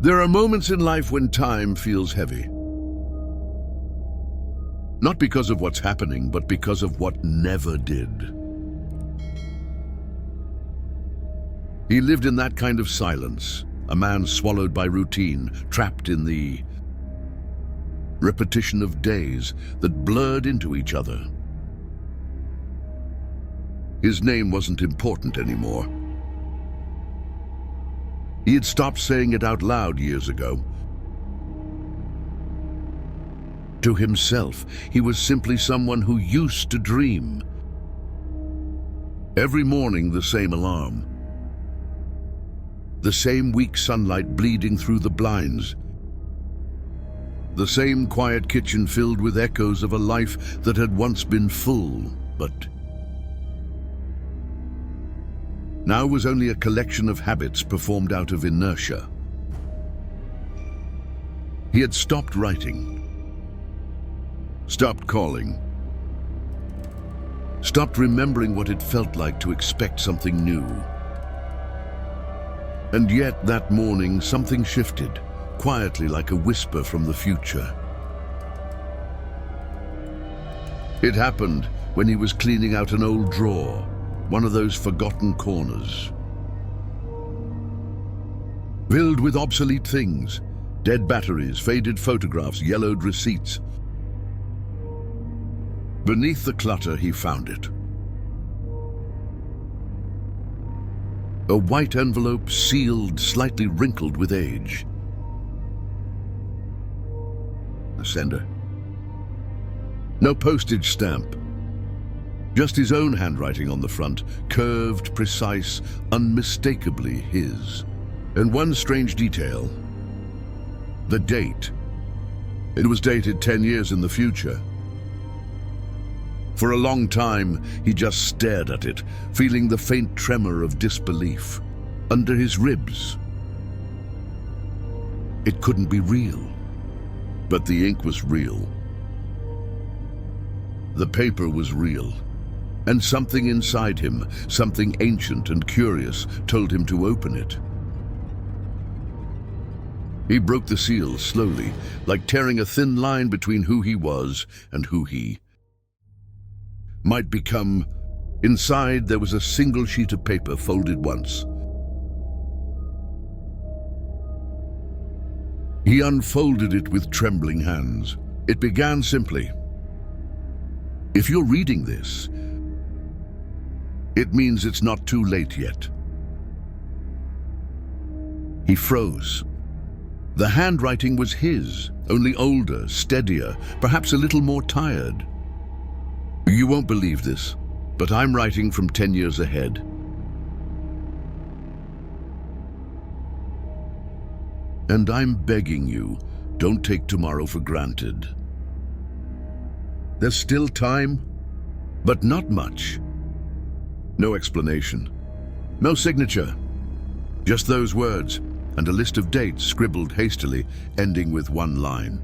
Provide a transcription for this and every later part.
There are moments in life when time feels heavy. Not because of what's happening, but because of what never did. He lived in that kind of silence, a man swallowed by routine, trapped in the repetition of days that blurred into each other. His name wasn't important anymore. He had stopped saying it out loud years ago. To himself, he was simply someone who used to dream. Every morning, the same alarm. The same weak sunlight bleeding through the blinds. The same quiet kitchen filled with echoes of a life that had once been full, but now was only a collection of habits performed out of inertia. He had stopped writing, stopped calling, stopped remembering what it felt like to expect something new. And yet that morning something shifted, quietly like a whisper from the future. It happened when he was cleaning out an old drawer, one of those forgotten corners. Filled with obsolete things, dead batteries, faded photographs, yellowed receipts. Beneath the clutter, he found it. A white envelope, sealed, slightly wrinkled with age. The sender. No postage stamp. Just his own handwriting on the front, curved, precise, unmistakably his. And one strange detail. The date. It was dated 10 years in the future. For a long time, he just stared at it, feeling the faint tremor of disbelief under his ribs. It couldn't be real, but the ink was real. The paper was real, and something inside him, something ancient and curious, told him to open it. He broke the seal slowly, like tearing a thin line between who he was and who he might become. Inside, there was a single sheet of paper folded once. He unfolded it with trembling hands. It began simply. If you're reading this, it means it's not too late yet. He froze. The handwriting was his, only older, steadier, perhaps a little more tired. You won't believe this, but I'm writing from 10 years ahead. And I'm begging you, don't take tomorrow for granted. There's still time, but not much. No explanation, no signature, just those words and a list of dates scribbled hastily, ending with one line.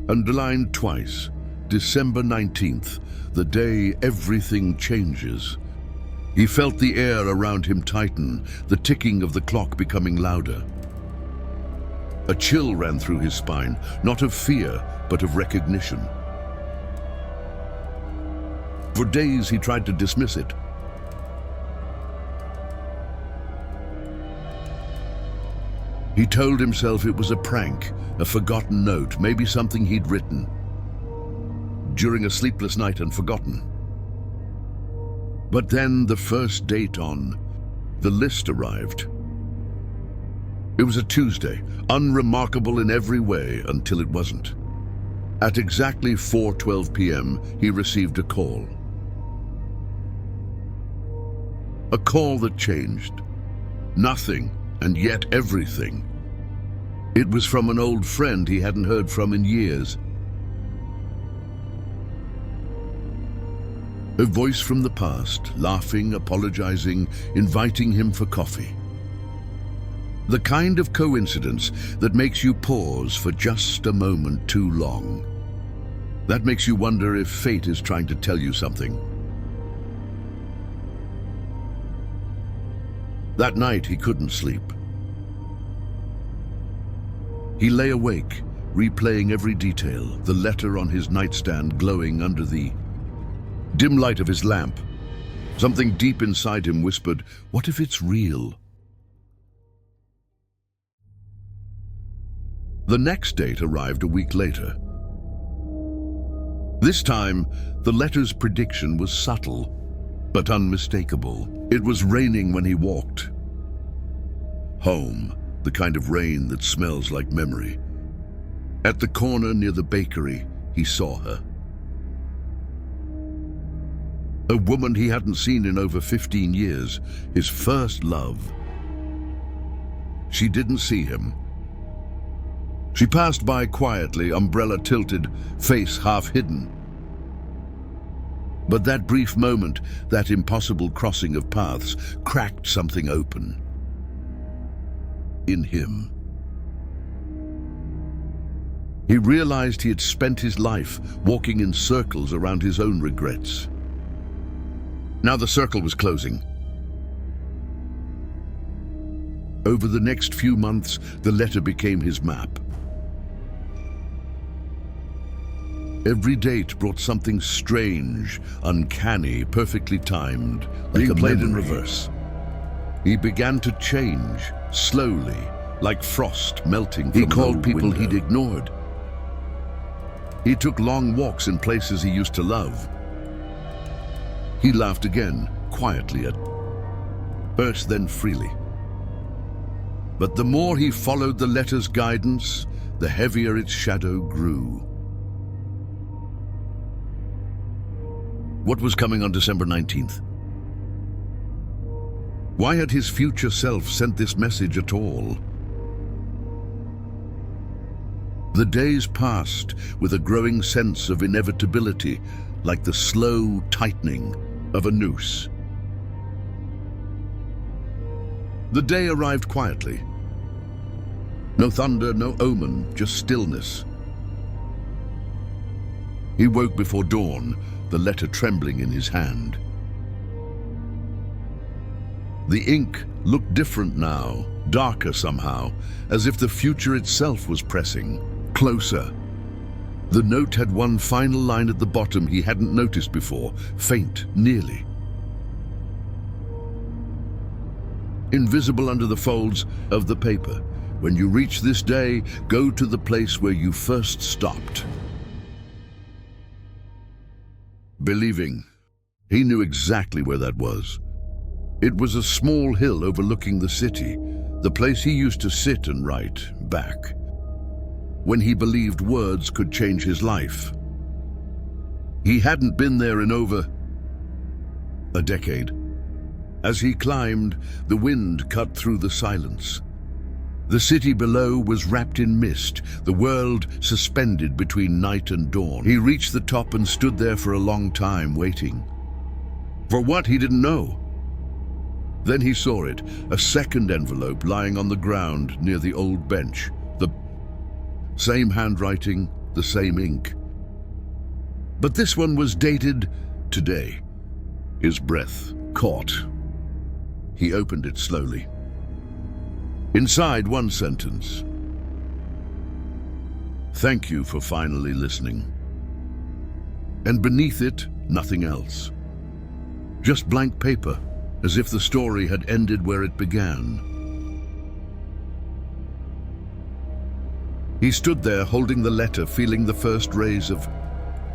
Underlined twice. December 19th, the day everything changes. He felt the air around him tighten, the ticking of the clock becoming louder. A chill ran through his spine, not of fear, but of recognition. For days he tried to dismiss it. He told himself it was a prank, a forgotten note, maybe something he'd written during a sleepless night and forgotten. But then the first date on the list arrived. It was a Tuesday, unremarkable in every way until it wasn't. At exactly 4:12 p.m., he received a call. A call that changed. Nothing, and yet everything. It was from an old friend he hadn't heard from in years. A voice from the past, laughing, apologizing, inviting him for coffee. The kind of coincidence that makes you pause for just a moment too long. That makes you wonder if fate is trying to tell you something. That night he couldn't sleep. He lay awake, replaying every detail, the letter on his nightstand glowing under the dim light of his lamp. Something deep inside him whispered, "What if it's real?" The next date arrived a week later. This time, the letter's prediction was subtle, but unmistakable. It was raining when he walked. Home, the kind of rain that smells like memory. At the corner near the bakery, he saw her. A woman he hadn't seen in over 15 years, his first love. She didn't see him. She passed by quietly, umbrella tilted, face half hidden. But that brief moment, that impossible crossing of paths, cracked something open. In him. He realized he had spent his life walking in circles around his own regrets. Now the circle was closing. Over the next few months, the letter became his map. Every date brought something strange, uncanny, perfectly timed, like a played in reverse. He began to change, slowly, like frost melting from an old window. He called people he'd ignored. He took long walks in places he used to love. He laughed again, quietly at first, then freely. But the more he followed the letter's guidance, the heavier its shadow grew. What was coming on December 19th? Why had his future self sent this message at all? The days passed with a growing sense of inevitability, like the slow tightening of a noose. The day arrived quietly. No thunder, no omen, just stillness. He woke before dawn, the letter trembling in his hand. The ink looked different now, darker somehow, as if the future itself was pressing closer. The note had one final line at the bottom he hadn't noticed before, faint, nearly. Invisible under the folds of the paper. When you reach this day, go to the place where you first stopped. Believing. He knew exactly where that was. It was a small hill overlooking the city, the place he used to sit and write back, when he believed words could change his life. He hadn't been there in over a decade. As he climbed, the wind cut through the silence. The city below was wrapped in mist, the world suspended between night and dawn. He reached the top and stood there for a long time, waiting. For what, he didn't know. Then he saw it, a second envelope lying on the ground near the old bench. The same handwriting, the same ink. But this one was dated today. His breath caught. He opened it slowly. Inside, one sentence. Thank you for finally listening. And beneath it, nothing else. Just blank paper, as if the story had ended where it began. He stood there holding the letter, feeling the first rays of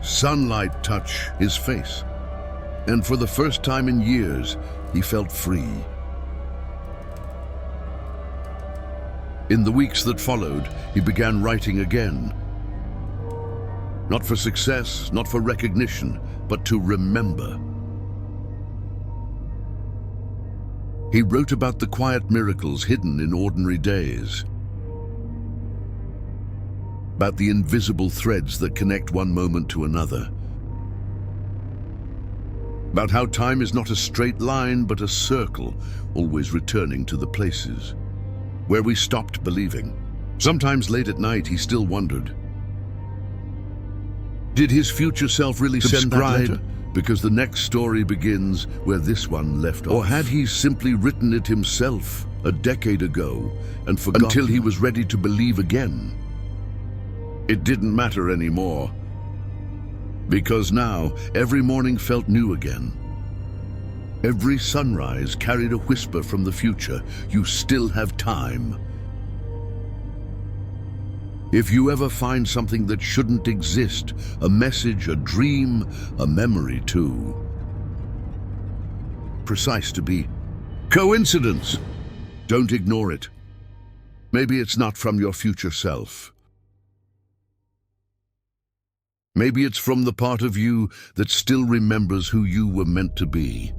sunlight touch his face. And for the first time in years, he felt free. In the weeks that followed, he began writing again. Not for success, not for recognition, but to remember. He wrote about the quiet miracles hidden in ordinary days. About the invisible threads that connect one moment to another. About how time is not a straight line, but a circle, always returning to the places where we stopped believing. Sometimes late at night, he still wondered. Did his future self really send that letter? because the next story begins where this one left off. Or had he simply written it himself a decade ago and forgotten until he was ready to believe again? It didn't matter anymore, because now every morning felt new again. Every sunrise carried a whisper from the future. You still have time. If you ever find something that shouldn't exist, a message, a dream, a memory too, precise to be coincidence, don't ignore it. Maybe it's not from your future self. Maybe it's from the part of you that still remembers who you were meant to be.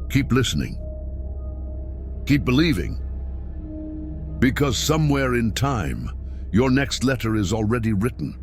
Keep listening. Keep believing. Because somewhere in time, your next letter is already written.